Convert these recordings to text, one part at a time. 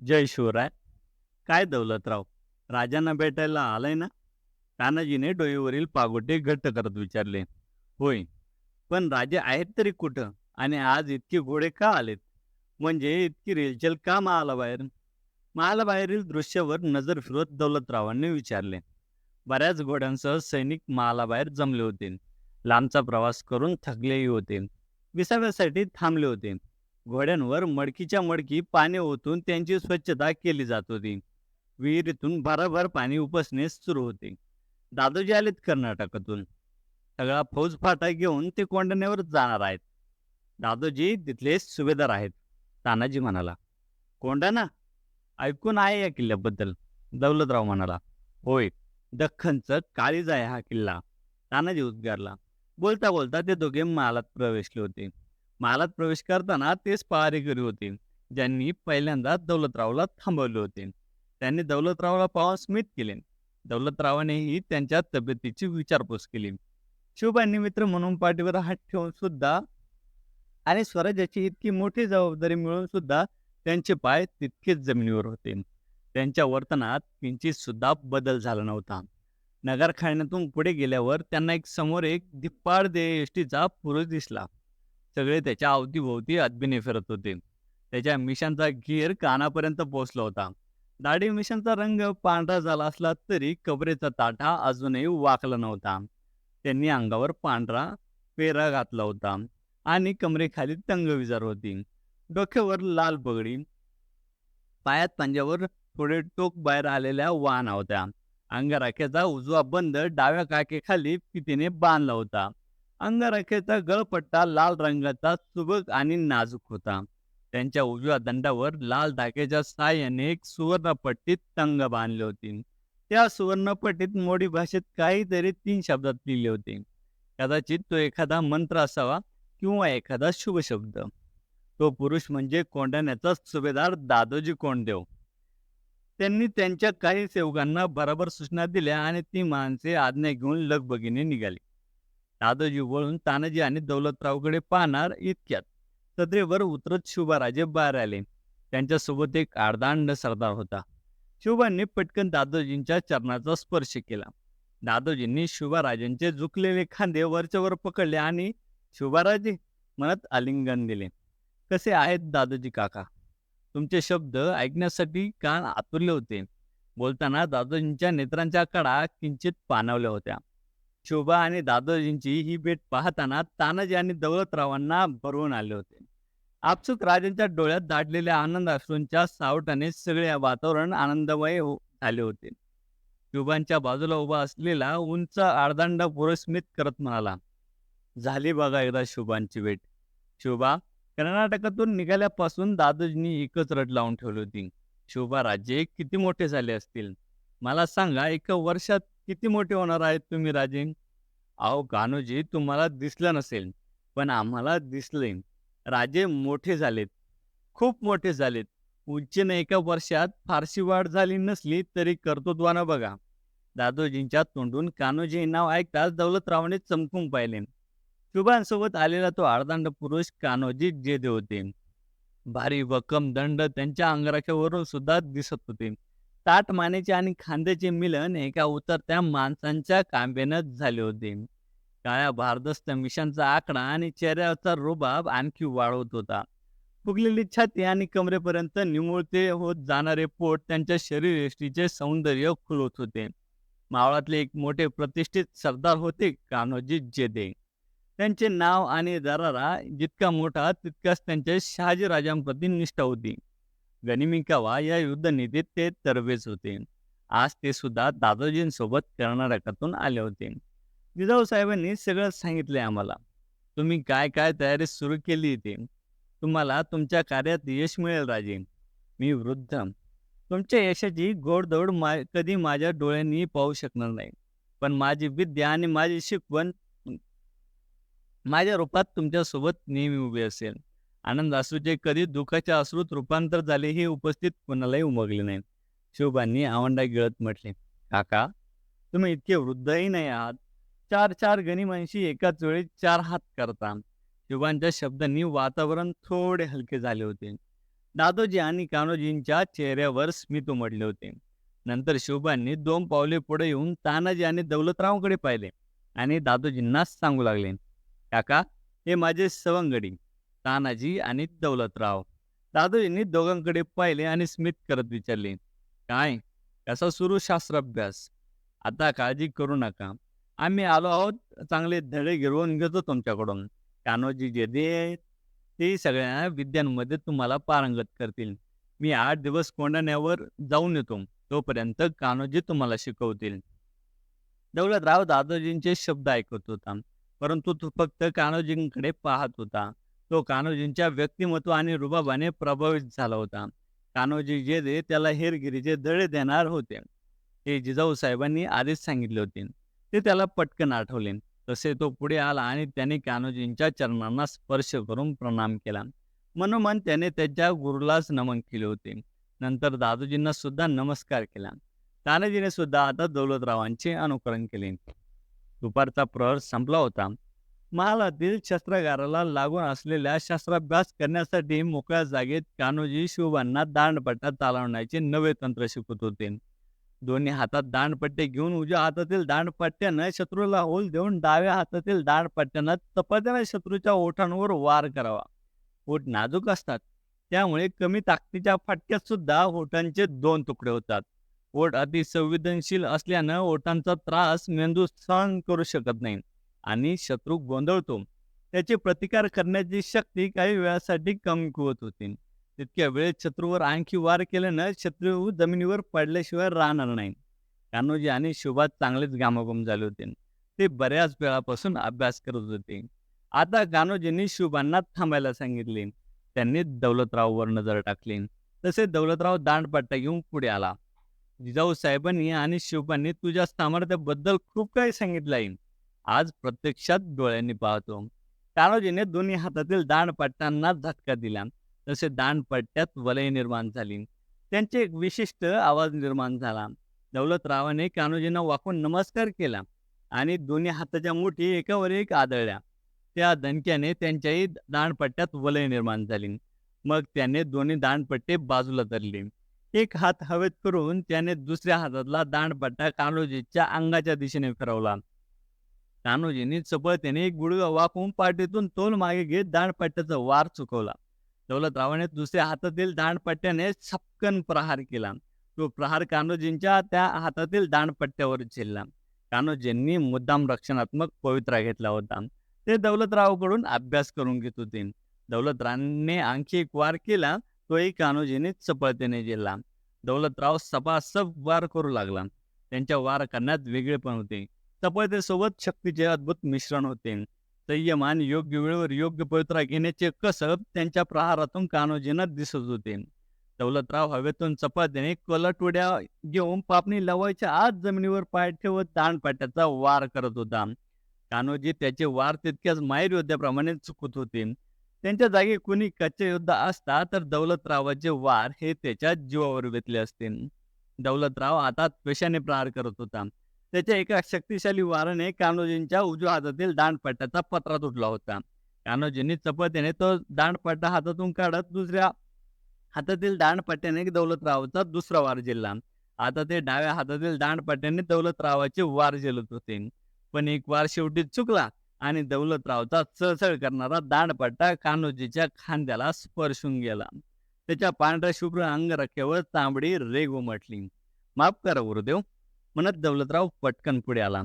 जय शिवराय. काय दौलतराव, राजांना भेटायला आलाय ना? तानाजीने डोईवरील पागोटे घट्ट करत विचारले. होय, पण राजे आहेत तरी कुठं? आणि आज इतके घोडे का आलेत? म्हणजे इतकी रेलचेल का महालाबाहेर? महालाबाहेरील दृश्यावर नजर फिरवत दौलतरावांनी विचारले. बऱ्याच घोड्यांसह सैनिक महालाबाहेर जमले होते. लांबचा प्रवास करून थकलेही होते. विसाव्यासाठी थांबले होते. घोड्यांवर मडकीच्या मडकी पाणी ओतून त्यांची स्वच्छता केली जात होती. विहिरीतून भराभर पाणी उपसणे सुरू होते. दादोजी आलेत कर्नाटकातून. सगळा फौजफाटा घेऊन ते कोंढाण्यावर जाणार आहेत. दादोजी तिथले सुभेदार आहेत. तानाजी म्हणाला. कोंढाणा? ऐकून आहे या किल्ल्याबद्दल. दौलतराव म्हणाला. होय, दख्खनचं काळीज आहे हा किल्ला. तानाजी उद्गारला. बोलता बोलता ते दोघे महालात प्रवेशले होते. महालात प्रवेश करताना तेच पहारेकरी होते, ज्यांनी पहिल्यांदा दौलतरावला थांबवले होते. त्यांनी दौलतरावला पाहून स्मित केले. दौलतरावानेही त्यांच्या तब्येतीची विचारपूस केली. शिवबांनी मित्र म्हणून पाठीवर हात ठेवून सुद्धा आणि स्वराज्याची इतकी मोठी जबाबदारी मिळून सुद्धा त्यांचे पाय तितकेच जमिनीवर होते. त्यांच्या वर्तनात किंचित सुद्धा बदल झाला नव्हता. नगरखान्यातून पुढे गेल्यावर त्यांना समोर एक धिप्पाड एसटीचा पुरुष दिसला. सगळे त्याच्या अवतीभोवती अदबीने फिरत होते. त्याच्या मिशांचा घेर कानापर्यंत पोहोचला होता. दाढी मिशांचा रंग पांढरा झाला असला तरी कबरेचा ताठा अजूनही वाकला नव्हता. त्यांनी अंगावर पांढरा पेरा घातला होता आणि कमरेखाली तंगविजार होती. डोक्यावर लाल पगडी, पायात पंजावर थोडे टोक बाहेर आलेल्या वाहना होत्या. अंगराख्याचा उजवा बंद डाव्या काकेखाली फितीने बांधला होता. अंगराख्याचा गळपट्टा लाल रंगाचा सुबक आणि नाजूक होता. त्यांच्या उजव्या दंडावर लाल धाग्याच्या साहाय्याने एक सुवर्णपट्टीत तंग बांधली होती. त्या सुवर्णपट्टीत मोडी भाषेत काहीतरी 3 शब्दात लिहिले होते. कदाचित तो एखादा मंत्र असावा किंवा एखादा शुभ शब्द. तो पुरुष म्हणजे कोंढाण्याचा सुभेदार दादोजी कोंडदेव. त्यांनी त्यांच्या काही सेवकांना बरोबर सूचना दिल्या आणि ती माणसे आज्ञा घेऊन लगबगीने निघाली. दादोजी वळून तानाजी आणि दौलतरावकडे पाहणार इतक्यात सदरेवर उतरत शिवबाराजे बाहेर आले. त्यांच्यासोबत एक अर्धांड सरदार होता. शिवबांनी पटकन दादोजींच्या चरणाचा स्पर्श केला. दादोजींनी शिवबाराजांचे झुकलेले खांदे वरच्यावर पकडले आणि शिवबाराजे म्हणत आलिंगन दिले. कसे आहेत दादोजी काका? तुमचे शब्द ऐकण्यासाठी कान आतुरले होते. बोलताना दादोजींच्या नेत्रांच्या कडा किंचित पाणावल्या होत्या. शोभा आणि दादोजींची ही भेट पाहताना तानाजी आणि दौलतरावांना भरवून आले होते. आपसुक राजांच्या डोळ्यात दाटलेल्या आनंद अश्रूंच्या सावटाने सगळे वातावरण आनंदमय झाले होते. शोभांच्या बाजूला उभा असलेला उंच अर्धांड पुरुष स्मित करत म्हणाला. झाली बघा एकदा शोभांची भेट. शोभा, कर्नाटकातून निघाल्यापासून दादोजींनी एकच रट लावून ठेवली होती. शोभा राजे किती मोठे झाले असतील? मला सांगा, एका वर्षात किती मोठे होणार आहेत तुम्ही राजे? अहो कान्होजी, तुम्हाला दिसलं नसेल, पण आम्हाला दिसले. राजे मोठे झालेत, खूप मोठे झालेत. उंचीने एका वर्षात फारशी वाढ झाली नसली तरी कर्तृत्वानं बघा. दादोजींच्या तोंडून कान्होजी नाव ऐकताच दौलतरावने चमकून पाहिले. शुभांसोबत आलेला तो अर्धांड पुरुष कान्होजी जेधे होते. भारी भक्कम दंड त्यांच्या अंगराख्यावरून सुद्धा दिसत होते. ताठ मानेचे आणि खांद्याचे मिलन एका उतरत्या माणसांच्या कांबेनच झाले होते. काळ्या भारदस्त मिशांचा आकडा आणि चेहऱ्याचा रुबाब आणखी वाढवत होता. फुगलेली छाती आणि कमरेपर्यंत निमुळते होत जाणारे पोट त्यांच्या शरीरयष्टीचे सौंदर्य खुलवत होते. मावळातले एक मोठे प्रतिष्ठित सरदार होते कान्होजी जेधे. त्यांचे नाव आणि दरारा जितका मोठा तितकाच त्यांच्या शहाजीराजांप्रती निष्ठा होती. गनिमी कावा या युद्धनीतीत ते तरबेज होते. आज ते सुद्धा दादोजींसोबत कर्नाटकातून आले होते. जिजाऊसाहेबांनी सगळं सांगितले आम्हाला. तुम्ही काय काय तयारी सुरू केली ते. तुम्हाला तुमच्या कार्यात यश मिळेल राजे. मी वृद्ध. तुमच्या यशाची गोडदौड कधी माझ्या डोळ्यांनी पाहू शकणार नाही. पण माझी विद्या आणि माझी शिकवण माझ्या रूपात तुमच्यासोबत नेहमी उभी असेल. आनंद अश्रूचे कधी दुःखाच्या अश्रूत रूपांतर झाले हे उपस्थित कोणालाही उमगले नाही. शिवबांनी आवंडा गिळत म्हटले. काका, तुम्ही इतके वृद्धही नाही आहात. 4-4 गनिमांशी एकाच वेळी 4 हात करता. शिवबांच्या शब्दांनी वातावरण थोडे हलके झाले होते. दादोजी आणि कान्होजींच्या चेहऱ्यावर स्मित उमटले होते. नंतर शिवबांनी 2 पावले पुढे येऊन तानाजी आणि दौलतरावांकडे पाहिले आणि दादोजींना सांगू लागले, "काका, हे माझे सवंगडी, तानाजी आणि दौलतराव." दादोजींनी दोघांकडे पाहिले आणि स्मित करत विचारले, "काय, कसा सुरू शास्त्राभ्यास?" "आता काळजी करू नका. आम्ही आलो आहोत, चांगले धडे गिरवून घेतो तुमच्याकडून. कान्होजी जे दे ते सगळ्या विद्यांमध्ये तुम्हाला पारंगत करतील. मी 8 दिवस कोंढाण्यावर जाऊन येतो. तोपर्यंत कान्होजी तुम्हाला शिकवतील." दौलतराव दादोजींचे शब्द ऐकत होता, परंतु तो फक्त कान्होजींकडे पाहत होता. तो कान्होजींच्या व्यक्तिमत्व आणि रुबाबाने प्रभावित झाला होता. कान्होजी जे दे त्याला हेरगिरीचे धडे देणार होते, हे जिजाऊ साहेबांनी आधीच सांगितले होते. ते त्याला पटकन आठवले. तसे तो पुढे आला आणि त्याने कान्होजींच्या चरणांना स्पर्श करून प्रणाम केला. मनोमन त्याने त्याच्या गुरुलाच नमन केले होते. नंतर दादोजींना सुद्धा नमस्कार केला. तानाजीने सुद्धा आता दौलतरावांचे अनुकरण केले. दुपारचा प्रहर संपला होता. महालातील शस्त्रागाराला लागून असलेल्या शस्त्राभ्यास करण्यासाठी मोकळ्या जागेत कान्होजी शिवबांना दांडपट्टा चालवण्याचे नवे तंत्र शिकवत होते. दोन्ही हातात दांडपट्टे घेऊन उजव्या हातातील दांडपट्ट्यानं शत्रूला होल देऊन डाव्या हातातील दांडपट्ट्यानं चपात्याने शत्रूच्या ओठांवर वार करावा. ओठ नाजूक असतात, त्यामुळे कमी ताकदीच्या फटक्यात सुद्धा ओठांचे 2 तुकडे होतात. ओठ अतिसंवेदनशील असल्यानं ओठांचा त्रास मेंदू सहन करू शकत नाही आणि शत्रू गोंधळतो. त्याचे प्रतिकार करण्याची शक्ती काही वेळासाठी कमकुवत होती. तितक्या वेळेत शत्रूवर आणखी वार केल्यानं शत्रू जमिनीवर पडल्याशिवाय राहणार नाही. कान्होजी आणि शिवबा चांगलेच घामाघूम झाले होते. ते बऱ्याच वेळापासून अभ्यास करत होते. आता कान्होजींनी शिवबांना थांबायला सांगितले. त्यांनी दौलतराववर नजर टाकली. तसे दौलतराव दांडपट्टा घेऊन पुढे आला. जिजाऊ साहेबांनी आणि शिवबांनी तुझ्या सामर्थ्याबद्दल खूप काही सांगितलं आहे. आज प्रत्यक्षात डोळ्यांनी पाहतो. कान्होजीने दोन्ही हातातील दांडपट्ट्यांना झटका दिला. तसे दांडपट्ट्यात वलय निर्माण झाली. त्यांचे एक विशिष्ट आवाज निर्माण झाला. दौलतरावाने कान्होजींना वाकून नमस्कार केला आणि दोन्ही हाताच्या मुठी एकावर एक आदळल्या. त्या दणक्याने त्यांच्याही दांडपट्ट्यात वलय निर्माण झाली. मग त्याने दोन्ही दांडपट्टे बाजूला धरले. एक हात हवेत करून त्याने दुसऱ्या हातातला दांडपट्टा कान्होजीच्या अंगाच्या दिशेने फिरवला. कान्होजींनी चपळतेने एक गुडघा वाकवून पाठीतून तोल मागे घेत दांडपट्ट्याचा वार चुकवला. दौलतरावाने दुसऱ्या हातातील दांडपट्ट्याने छपकन प्रहार केला. तो प्रहार कान्होजींच्या त्या हातातील दांडपट्ट्यावर झेलला. कान्होजींनी मुद्दाम रक्षणात्मक पवित्रा घेतला होता. ते दौलतरावकडून अभ्यास करून घेत होते. दौलतरावाने आणखी एक वार केला. तोही कान्होजींनी चपळतेने झेलला. दौलतराव सपासप वार करू लागला. त्यांच्या वार करण्यात वेगळेपण होते. चपळतेसोबत शक्तीचे अद्भुत मिश्रण होते. संयम आणि योग्य वेळेवर योग्य पवित्रा घेण्याचे कसब त्यांच्या प्रहारातून कान्होजींना दिसत होते. दौलतराव हवेतून चपातीने कलट उड्या घेऊन पापणी लावायच्या आत जमिनीवर पाय ठेवत दांडपट्ट्याचा वार करत होता. कान्होजी त्याचे वार तितक्याच माहीर योद्ध्याप्रमाणे चुकत होते. त्यांच्या जागी कुणी कच्चे योद्धा असता तर दौलतरावाचे वार हे त्याच्या जीवावर बेतले असते. दौलतराव आता त्वेषाने प्रहार करत होता. त्याच्या एका शक्तिशाली वाराने कान्होजींच्या उजव्या हातातील दांडपट्ट्याचा पत्रा तुटला होता. कान्होजींनी चपळतेने तो दांडपट्टा हातातून काढत दुसऱ्या हातातील दांडपट्ट्याने दौलतरावाचा दुसरा वार झेलला. आता ते डाव्या हातातील दांडपट्ट्याने दौलतरावाचे वार झेलत होते. पण एक वार शेवटी चुकला आणि दौलतरावचा चळचळ करणारा दांडपट्टा कान्होजीच्या खांद्याला स्पर्शून गेला. त्याच्या पांढऱ्या शुभ्र अंगरख्यावर तांबडी रेग उमटली. "माफ करा गुरुदेव," म्हणत दौलतराव पटकन पुढे आला.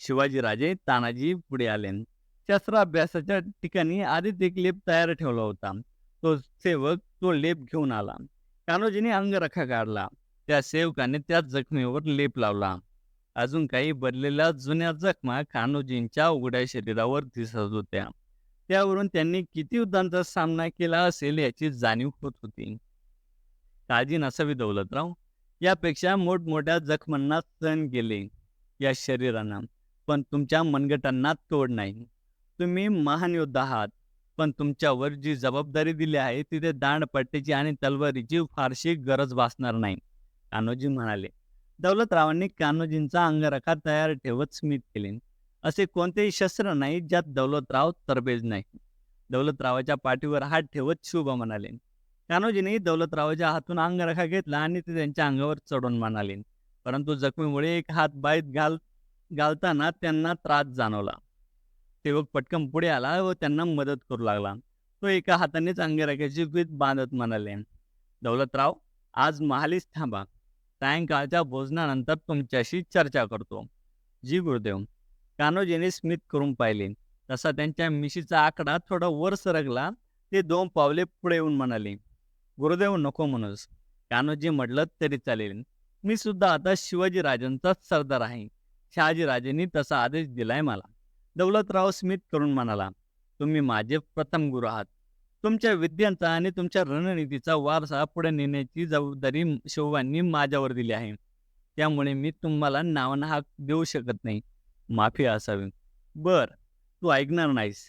शिवाजीराजे तानाजी पुढे आले. शस्त्राभ्यासाच्या ठिकाणी आधीच एक लेप तयार ठेवला होता. तो सेवक तो लेप घेऊन आला. कान्होजीने अंगरखा काढला. त्या सेवकाने त्या जखमेवर लेप लावला. अजून काही भरलेल्या जुन्या जखमा कान्होजींच्या उघड्या शरीरावर दिसत होत्या. त्यावरून त्यांनी किती युद्धांचा सामना केला असेल याची जाणीव होत होती. काळजी नसावी दौलतराव, यापेक्षा मोठमोठ्या जखमांना सहन केले या शरीरानं, पण तुमच्या मनगटांना तोड नाही. तुम्ही महान योद्धा आहात, पण तुमच्यावर जी जबाबदारी दिली आहे तिथे दांडपट्ट्याची आणि तलवारीची फारशी गरज भासणार नाही, कान्होजी म्हणाले. दौलतरावांनी कान्होजींचा अंगरखा तयार ठेवत स्मित केले. असे कोणतेही शस्त्र नाही ज्यात दौलतराव तरबेज नाही. दौलतरावाच्या पाठीवर हात ठेवत शुभ म्हणाले, कान्होजींनी दौलतरावाच्या हातून अंगरखा घेतला आणि ते त्यांच्या अंगावर चढून म्हणाले. परंतु जखमीमुळे एक हात बाहेर घालताना त्यांना त्रास जाणवला. सेवक पटकन पुढे आला व त्यांना मदत करू लागला. तो एका हातानेच अंगरख्याची फीत बांधत म्हणाले, दौलतराव, आज महालीच थांबा. सायंकाळच्या भोजनानंतर तुमच्याशी चर्चा करतो. जी गुरुदेव. कान्होजीने स्मित करून पाहिले. तसा त्यांच्या मिशीचा आकडा थोडा वर सरकला. ते 2 पावले पुढे येऊन म्हणाले, गुरुदेव नको म्हणूस. कान्होजी म्हटलं तरी चालेल. मी सुद्धा आता शिवाजी राजांचाच सरदार आहे. शहाजीराजेंनी तसा आदेश दिलाय मला. दौलतराव स्मित करून म्हणाला, तुम्ही माझे प्रथम गुरु आहात. तुमच्या विद्यांचा आणि तुमच्या रणनीतीचा वारसा पुढे नेण्याची जबाबदारी शिवबांनी माझ्यावर दिली आहे. त्यामुळे मी तुम्हाला नावानं हाक देऊ शकत नाही. माफी असावी. बर, तू ऐकणार नाहीस.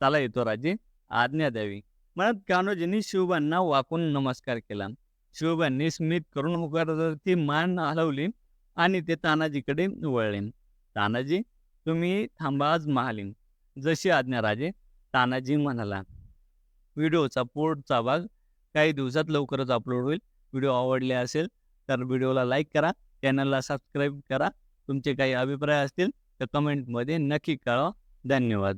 चला येतो राजे, आज्ञा द्यावी. म्हणत कान्होजींनी शिवबांना वाकून नमस्कार केला. शिवबांनी स्मित करून होकारार्थी मान हलवली आणि ते तानाजीकडे वळले. तानाजी, तुम्ही थांबा आज महालीन. जशी आज्ञा राजे. तानाजी म्हणाला. व्हिडिओचा पुढचा भाग काही दिवसात लवकरच अपलोड होईल. व्हिडिओ आवडले असेल तर व्हिडिओला लाईक करा, चॅनलला सबस्क्राईब करा. तुमचे काही अभिप्राय असतील तर कमेंटमध्ये नक्की कळवा. धन्यवाद.